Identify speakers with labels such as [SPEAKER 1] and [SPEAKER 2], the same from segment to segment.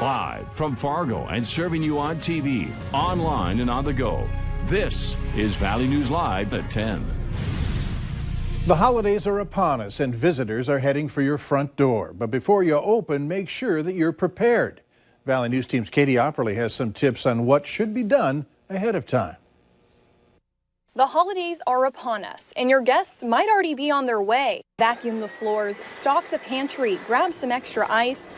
[SPEAKER 1] Live from Fargo and serving you on TV, online, and on the go. This is Valley News Live at 10.
[SPEAKER 2] The holidays are upon us and visitors are heading for your front door. But before you open, make sure that you're prepared. Valley News Team's Katie Opperly has some tips on what should be done ahead of time.
[SPEAKER 3] The holidays are upon us, and your guests might already be on their way. Vacuum the floors, stock the pantry, grab some extra ice.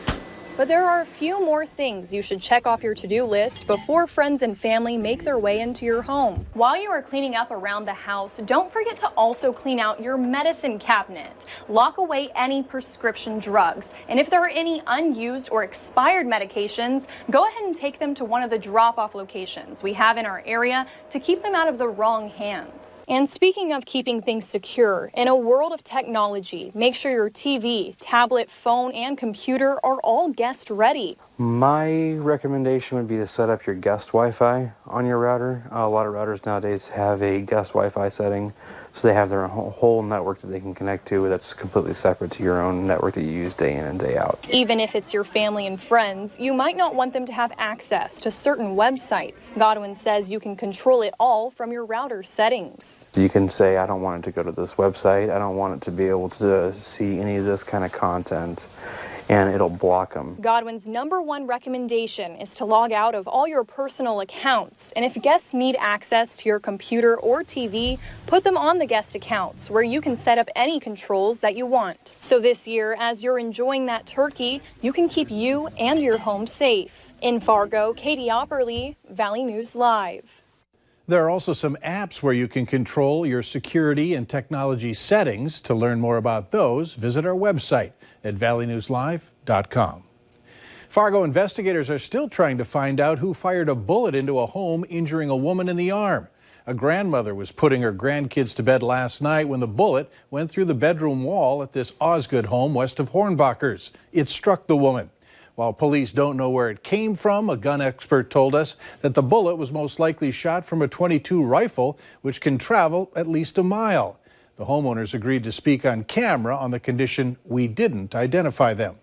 [SPEAKER 3] But there are a few more things you should check off your to-do list before friends and family make their way into your home. While you are cleaning up around the house, don't forget to also clean out your medicine cabinet. Lock away any prescription drugs. And if there are any unused or expired medications, go ahead and take them to one of the drop-off locations we have in our area to keep them out of the wrong hands. And speaking of keeping things secure, in a world of technology, make sure your TV, tablet, phone, and computer are all guest ready.
[SPEAKER 4] My recommendation would be to set up your guest Wi-Fi on your router. A lot of routers nowadays have a guest Wi-Fi setting, so they have their whole network that they can connect to that's completely separate to your own network that you use day in and day out.
[SPEAKER 3] Even if it's your family and friends, you might not want them to have access to certain websites. Godwin says you can control it all from your router settings.
[SPEAKER 4] So you can say, I don't want it to go to this website, I don't want it to be able to see any of this kind of content, and it'll block them.
[SPEAKER 3] Godwin's #1 recommendation is to log out of all your personal accounts. And if guests need access to your computer or TV, put them on the guest accounts where you can set up any controls that you want. So this year, as you're enjoying that turkey, you can keep you and your home safe. In Fargo, Katie Opperly, Valley News Live.
[SPEAKER 2] There are also some apps where you can control your security and technology settings. To learn more about those, visit our website at valleynewslive.com. Fargo investigators are still trying to find out who fired a bullet into a home, injuring a woman in the arm. A grandmother was putting her grandkids to bed last night when the bullet went through the bedroom wall at this Osgood home west of Hornbachers. It struck the woman. While police don't know where it came from, a gun expert told us that the bullet was most likely shot from a .22 rifle, which can travel at least a mile. The homeowners agreed to speak on camera on the condition we didn't identify them.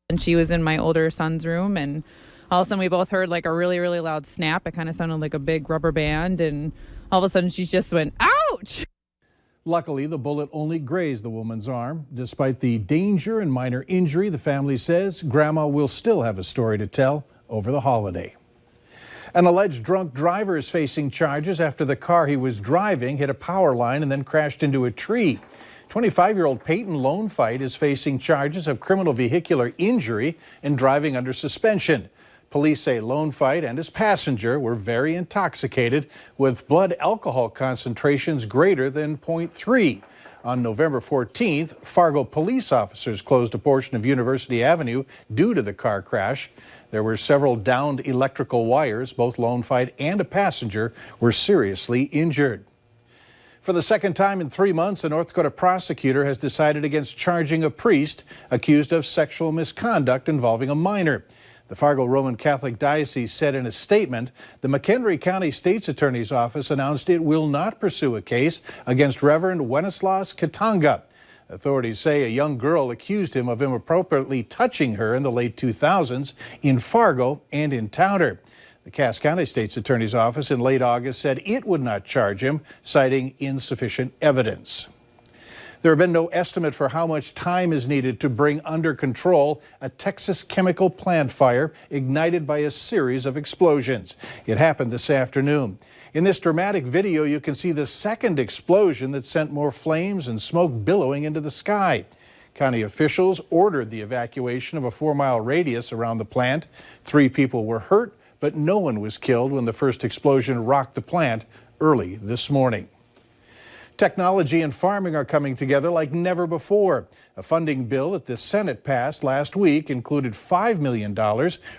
[SPEAKER 5] And she was in my older son's room, and all of a sudden we both heard like a really, really loud snap. It kind of sounded like a big rubber band, and all of a sudden she just went, ouch!
[SPEAKER 2] Luckily, the bullet only grazed the woman's arm. Despite the danger and minor injury, the family says Grandma will still have a story to tell over the holiday. An alleged drunk driver is facing charges after the car he was driving hit a power line and then crashed into a tree. 25-year-old Peyton Lonefight is facing charges of criminal vehicular injury and driving under suspension. Police say Lonefight and his passenger were very intoxicated with blood alcohol concentrations greater than .3. On November 14th, Fargo police officers closed a portion of University Avenue due to the car crash. There were several downed electrical wires. Both Lonefight and a passenger were seriously injured. For the second time in 3 months, a North Dakota prosecutor has decided against charging a priest accused of sexual misconduct involving a minor. The Fargo Roman Catholic Diocese said in a statement, the McHenry County State's Attorney's Office announced it will not pursue a case against Reverend Wenceslaus Katanga. Authorities say a young girl accused him of inappropriately touching her in the late 2000s in Fargo and in Towner. The Cass County State's Attorney's Office in late August said it would not charge him, citing insufficient evidence. There have been no estimate for how much time is needed to bring under control a Texas chemical plant fire ignited by a series of explosions. It happened this afternoon. In this dramatic video, you can see the second explosion that sent more flames and smoke billowing into the sky. County officials ordered the evacuation of a 4-mile radius around the plant. 3 people were hurt, but no one was killed when the first explosion rocked the plant early this morning. Technology and farming are coming together like never before. A funding bill that the Senate passed last week included $5 million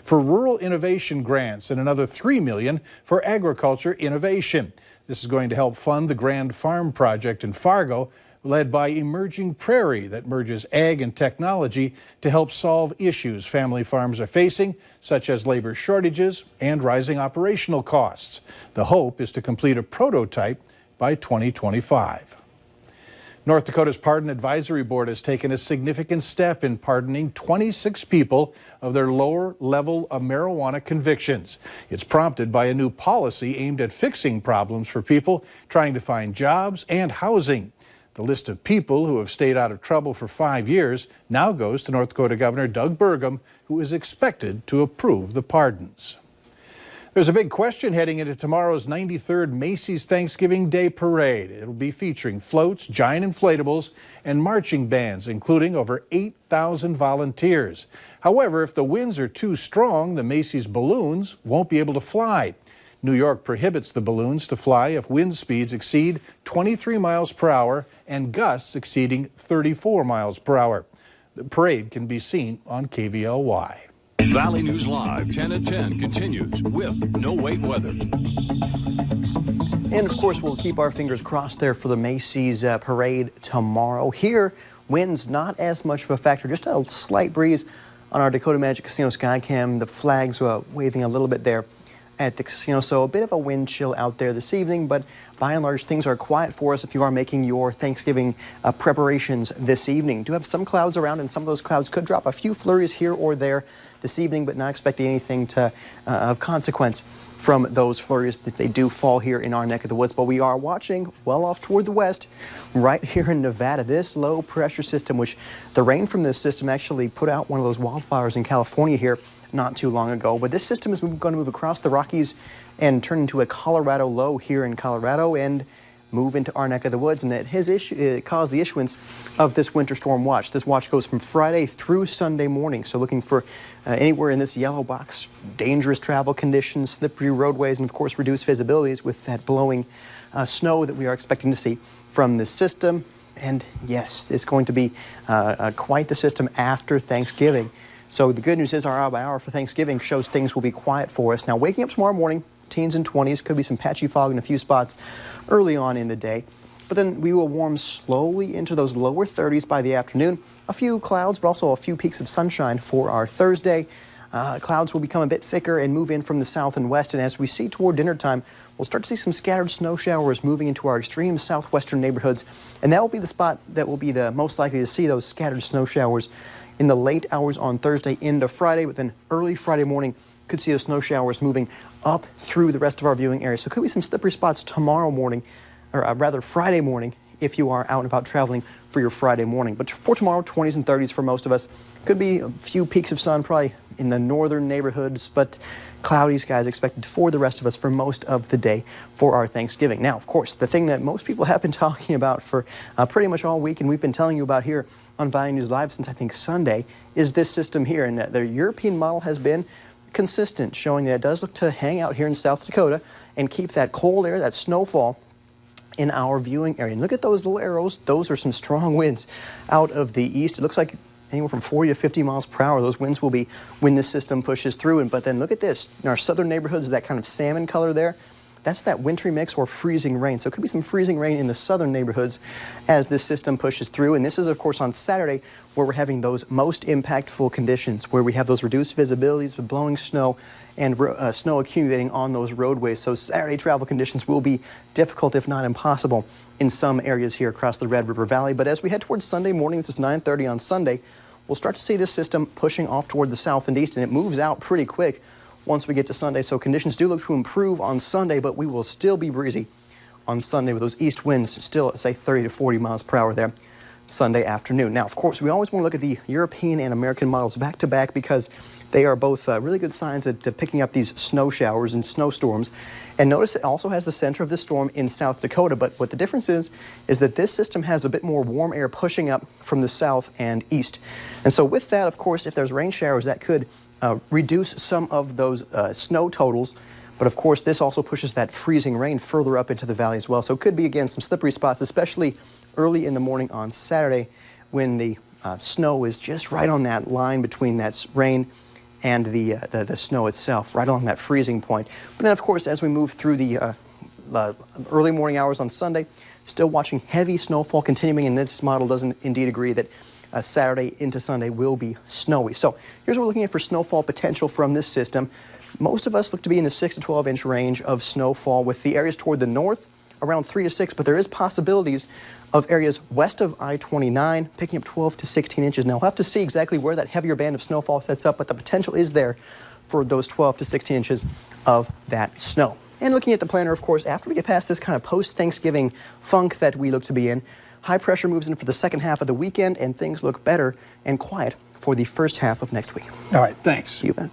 [SPEAKER 2] for rural innovation grants and another $3 million for agriculture innovation. This is going to help fund the Grand Farm Project in Fargo, led by Emerging Prairie, that merges ag and technology to help solve issues family farms are facing, such as labor shortages and rising operational costs. The hope is to complete a prototype by 2025. North Dakota's Pardon Advisory Board has taken a significant step in pardoning 26 people of their lower level of marijuana convictions. It's prompted by a new policy aimed at fixing problems for people trying to find jobs and housing. The list of people who have stayed out of trouble for 5 years now goes to North Dakota Governor Doug Burgum, who is expected to approve the pardons. There's a big question heading into tomorrow's 93rd Macy's Thanksgiving Day Parade. It'll be featuring floats, giant inflatables, and marching bands, including over 8,000 volunteers. However, if the winds are too strong, the Macy's balloons won't be able to fly. New York prohibits the balloons to fly if wind speeds exceed 23 miles per hour and gusts exceeding 34 miles per hour. The parade can be seen on KVLY.
[SPEAKER 1] Valley News Live 10 at 10 continues with No Wait Weather.
[SPEAKER 6] And of course, we'll keep our fingers crossed there for the Macy's parade tomorrow. Here, winds not as much of a factor, just a slight breeze on our Dakota Magic Casino Skycam. The flags waving a little bit there at the casino, so a bit of a wind chill out there this evening, but by and large things are quiet for us if you are making your Thanksgiving preparations this evening. Do have some clouds around, and some of those clouds could drop a few flurries here or there this evening, but not expecting anything of consequence from those flurries that they do fall here in our neck of the woods. But we are watching well off toward the west, right here in Nevada, this low pressure system, which the rain from this system actually put out one of those wildfires in California here not too long ago. But this system is going to move across the Rockies and turn into a Colorado low here in Colorado and move into our neck of the woods, and that it caused the issuance of this winter storm watch. This watch goes from Friday through Sunday morning, so looking for anywhere in this yellow box, dangerous travel conditions, slippery roadways, and of course reduced visibilities with that blowing snow that we are expecting to see from this system. And yes, it's going to be quite the system after Thanksgiving. So the good news is our hour by hour for Thanksgiving shows things will be quiet for us. Now, waking up tomorrow morning, teens and 20s, could be some patchy fog in a few spots early on in the day. But then we will warm slowly into those lower 30s by the afternoon. A few clouds, but also a few peaks of sunshine for our Thursday. Clouds will become a bit thicker and move in from the south and west. And as we see toward dinner time, we'll start to see some scattered snow showers moving into our extreme southwestern neighborhoods. And that will be the spot that will be the most likely to see those scattered snow showers in the late hours on Thursday into Friday, but then early Friday morning could see those snow showers moving up through the rest of our viewing area. So could be some slippery spots tomorrow morning, or rather Friday morning, if you are out and about traveling for your Friday morning. But for tomorrow, 20s and 30s for most of us. Could be a few peaks of sun probably in the northern neighborhoods, but cloudy skies expected for the rest of us for most of the day for our Thanksgiving. Now, of course, the thing that most people have been talking about for pretty much all week, and we've been telling you about here on Valley News Live since I think Sunday, is this system here. And the European model has been consistent, showing that it does look to hang out here in South Dakota and keep that cold air, that snowfall, in our viewing area. And look at those little arrows. Those are some strong winds out of the east. It looks like anywhere from 40 to 50 miles per hour. Those winds will be when this system pushes through. But then look at this. In our southern neighborhoods, that kind of salmon color there, that's that wintry mix or freezing rain. So it could be some freezing rain in the southern neighborhoods as this system pushes through. And this is, of course, on Saturday where we're having those most impactful conditions, where we have those reduced visibilities with blowing snow and snow accumulating on those roadways. So Saturday travel conditions will be difficult, if not impossible, in some areas here across the Red River Valley. But as we head towards Sunday morning, this is 9:30 on Sunday, we'll start to see this system pushing off toward the south and east, and it moves out pretty quick once we get to Sunday. So conditions do look to improve on Sunday, but we will still be breezy on Sunday with those east winds still at, say, 30 to 40 miles per hour there Sunday afternoon. Now, of course, we always want to look at the European and American models back to back because they are both really good signs at picking up these snow showers and snowstorms. And notice it also has the center of this storm in South Dakota, but what the difference is that this system has a bit more warm air pushing up from the south and east. And so with that, of course, if there's rain showers, that could reduce some of those snow totals. But of course, this also pushes that freezing rain further up into the valley as well. So it could be, again, some slippery spots, especially early in the morning on Saturday when the snow is just right on that line between that rain and the snow itself, right along that freezing point. But then, of course, as we move through the early morning hours on Sunday, still watching heavy snowfall continuing, and this model doesn't indeed agree that Saturday into Sunday will be snowy. So here's what we're looking at for snowfall potential from this system. Most of us look to be in the 6 to 12 inch range of snowfall, with the areas toward the north around 3 to 6, but there is possibilities of areas west of I-29 picking up 12 to 16 inches. Now, we'll have to see exactly where that heavier band of snowfall sets up, but the potential is there for those 12 to 16 inches of that snow. And looking at the planner, of course, after we get past this kind of post-Thanksgiving funk that we look to be in, high pressure moves in for the second half of the weekend, and things look better and quiet for the first half of next week.
[SPEAKER 2] All right, thanks.
[SPEAKER 6] You bet.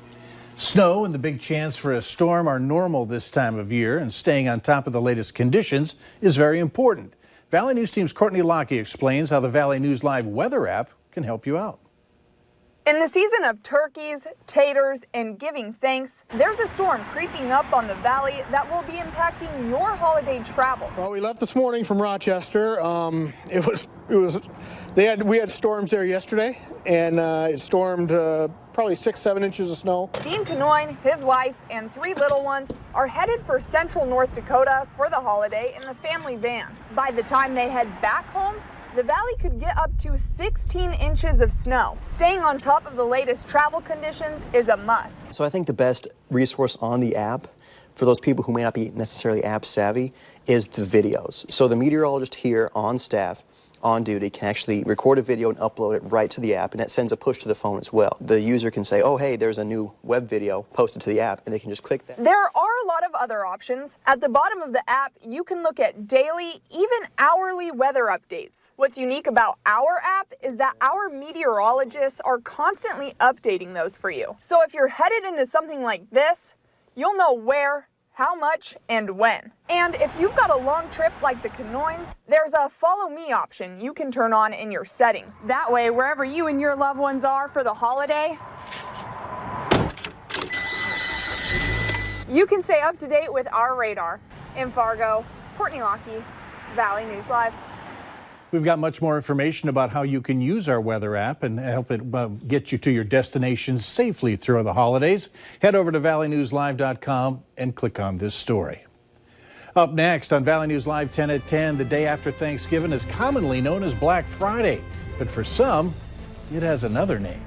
[SPEAKER 2] Snow and the big chance for a storm are normal this time of year, and staying on top of the latest conditions is very important. Valley News Team's Courtney Lockie explains how the Valley News Live weather app can help you out.
[SPEAKER 7] In the season of turkeys, taters, and giving thanks, there's a storm creeping up on the valley that will be impacting your holiday travel.
[SPEAKER 8] Well, we left this morning from Rochester. We had storms there yesterday, and it stormed probably 6-7 inches of snow.
[SPEAKER 7] Dean Canoin, his wife, and 3 little ones are headed for central North Dakota for the holiday in the family van. By the time they head back home, the valley could get up to 16 inches of snow. Staying on top of the latest travel conditions is a must.
[SPEAKER 6] So I think the best resource on the app for those people who may not be necessarily app savvy is the videos. So the meteorologist here on staff, on duty, can actually record a video and upload it right to the app, and that sends a push to the phone as well. The user can say, oh, hey, there's a new web video posted to the app, and they can just click that.
[SPEAKER 7] There are a lot of other options. At the bottom of the app, you can look at daily, even hourly weather updates. What's unique about our app is that our meteorologists are constantly updating those for you. So if you're headed into something like this, you'll know where, how much, and when. And if you've got a long trip like the Canoins, there's a follow me option you can turn on in your settings. That way, wherever you and your loved ones are for the holiday, you can stay up to date with our radar. In Fargo, Courtney Lockie, Valley News Live.
[SPEAKER 2] We've got much more information about how you can use our weather app and help it get you to your destination safely through the holidays. Head over to valleynewslive.com and click on this story. Up next on Valley News Live 10 at 10, the day after Thanksgiving is commonly known as Black Friday, but for some, it has another name.